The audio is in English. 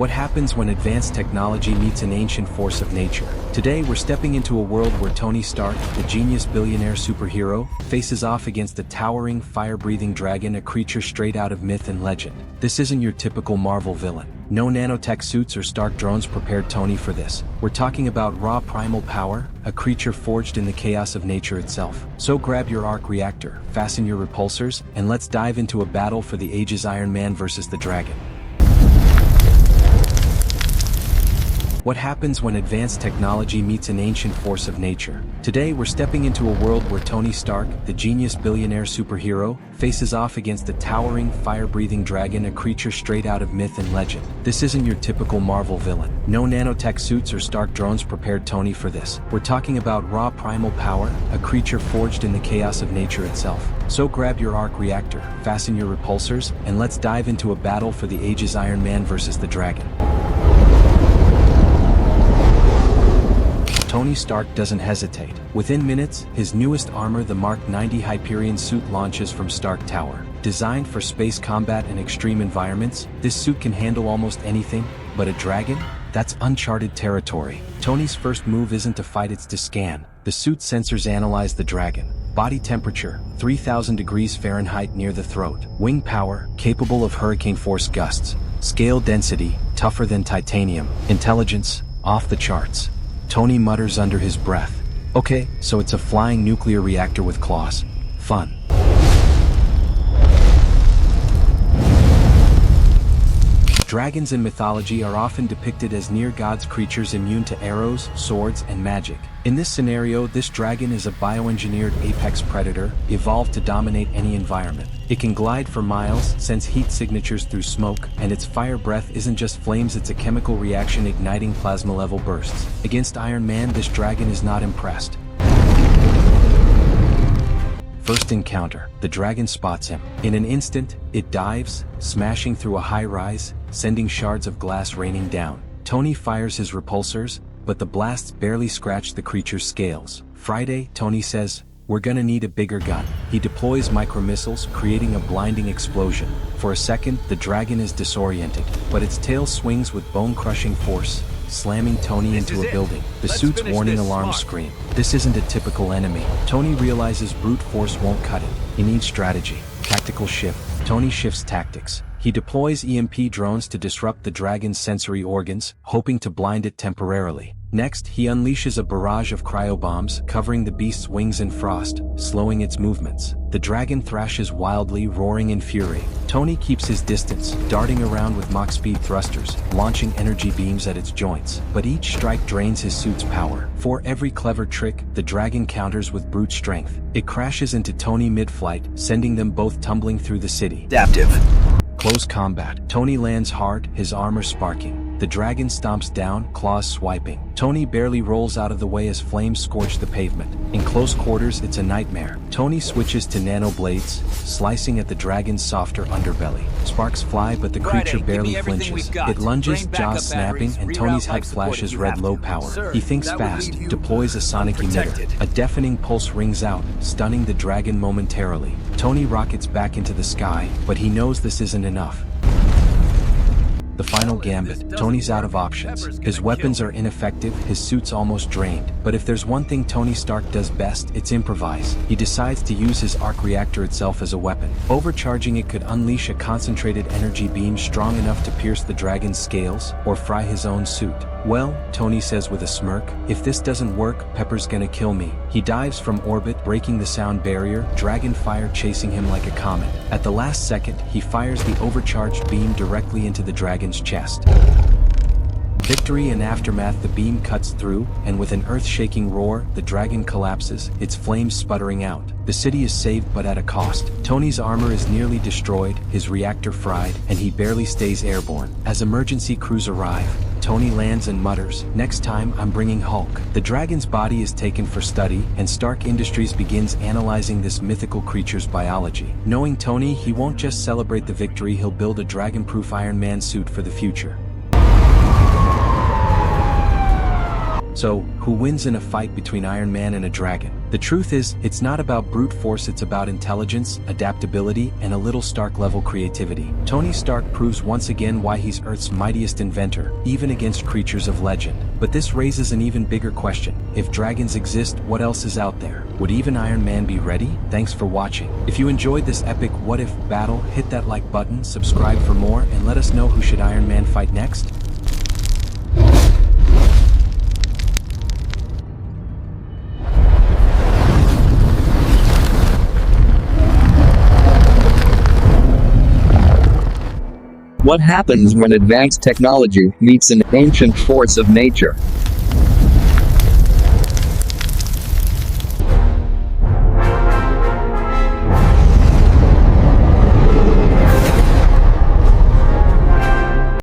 What happens when advanced technology meets an ancient force of nature? Today we're stepping into a world where Tony Stark, the genius billionaire superhero, faces off against a towering, fire-breathing dragon, a creature straight out of myth and legend. This isn't your typical Marvel villain. No nanotech suits or Stark drones prepared Tony for this. We're talking about raw primal power, a creature forged in the chaos of nature itself. So grab your arc reactor, fasten your repulsors, and let's dive into a battle for the ages: Iron Man versus the dragon. What happens when advanced technology meets an ancient force of nature? Today we're stepping into a world where Tony Stark, the genius billionaire superhero, faces off against a towering, fire-breathing dragon, a creature straight out of myth and legend. This isn't your typical Marvel villain. No nanotech suits or Stark drones prepared Tony for this. We're talking about raw primal power, a creature forged in the chaos of nature itself. So grab your arc reactor, fasten your repulsors, and let's dive into a battle for the ages: Iron Man versus the dragon. Tony Stark doesn't hesitate. Within minutes, his newest armor, the Mark 90 Hyperion suit, launches from Stark Tower. Designed for space combat and extreme environments, this suit can handle almost anything, but a dragon? That's uncharted territory. Tony's first move isn't to fight, it's to scan. The suit's sensors analyze the dragon. Body temperature, 3,000 degrees Fahrenheit near the throat. Wing power, capable of hurricane force gusts. Scale density, tougher than titanium. Intelligence, off the charts. Tony mutters under his breath. Okay, so it's a flying nuclear reactor with claws. Fun. Dragons in mythology are often depicted as near-gods, creatures immune to arrows, swords, and magic. In this scenario, this dragon is a bioengineered apex predator, evolved to dominate any environment. It can glide for miles, sense heat signatures through smoke, and its fire breath isn't just flames, it's a chemical reaction igniting plasma-level bursts. Against Iron Man, this dragon is not impressed. First encounter, the dragon spots him. In an instant, it dives, smashing through a high-rise, sending shards of glass raining down. Tony fires his repulsors, but the blasts barely scratch the creature's scales. Friday, Tony says, "We're gonna need a bigger gun." He deploys micromissiles, creating a blinding explosion. For a second, the dragon is disoriented, but its tail swings with bone-crushing force, slamming Tony into a building. The suit's warning alarms scream. This isn't a typical enemy. Tony realizes brute force won't cut it. He needs strategy. Tactical shift. Tony shifts tactics. He deploys EMP drones to disrupt the dragon's sensory organs, hoping to blind it temporarily. Next, he unleashes a barrage of cryobombs, covering the beast's wings in frost, slowing its movements. The dragon thrashes wildly, roaring in fury. Tony keeps his distance, darting around with Mach-speed thrusters, launching energy beams at its joints. But each strike drains his suit's power. For every clever trick, the dragon counters with brute strength. It crashes into Tony mid-flight, sending them both tumbling through the city. Adaptive. Close combat. Tony lands hard, his armor sparking. The dragon stomps down, claws swiping. Tony barely rolls out of the way as flames scorch the pavement. In close quarters, it's a nightmare. Tony switches to nanoblades, slicing at the dragon's softer underbelly. Sparks fly, but the creature barely flinches. It lunges, jaws snapping, and Tony's head flashes red low power. He thinks fast, deploys a sonic emitter. A deafening pulse rings out, stunning the dragon momentarily. Tony rockets back into the sky, but he knows this isn't enough. The final gambit. Tony's out of options. His weapons are ineffective, his suit's almost drained. But if there's one thing Tony Stark does best, it's improvise. He decides to use his arc reactor itself as a weapon. Overcharging it could unleash a concentrated energy beam strong enough to pierce the dragon's scales, or fry his own suit. "Well," Tony says with a smirk, "if this doesn't work, Pepper's gonna kill me." He dives from orbit, breaking the sound barrier, dragon fire chasing him like a comet. At the last second, he fires the overcharged beam directly into the dragon's chest. Victory and aftermath. The beam cuts through, and with an earth-shaking roar, the dragon collapses, its flames sputtering out. The city is saved, but at a cost. Tony's armor is nearly destroyed, his reactor fried, and he barely stays airborne. As emergency crews arrive, Tony lands and mutters, "Next time, I'm bringing Hulk." The dragon's body is taken for study, and Stark Industries begins analyzing this mythical creature's biology. Knowing Tony, he won't just celebrate the victory, he'll build a dragon-proof Iron Man suit for the future. So, who wins in a fight between Iron Man and a dragon? The truth is, it's not about brute force, it's about intelligence, adaptability, and a little Stark-level creativity. Tony Stark proves once again why he's Earth's mightiest inventor, even against creatures of legend. But this raises an even bigger question. If dragons exist, what else is out there? Would even Iron Man be ready? Thanks for watching. If you enjoyed this epic what-if battle, hit that like button, subscribe for more, and let us know who should Iron Man fight next? What happens when advanced technology meets an ancient force of nature?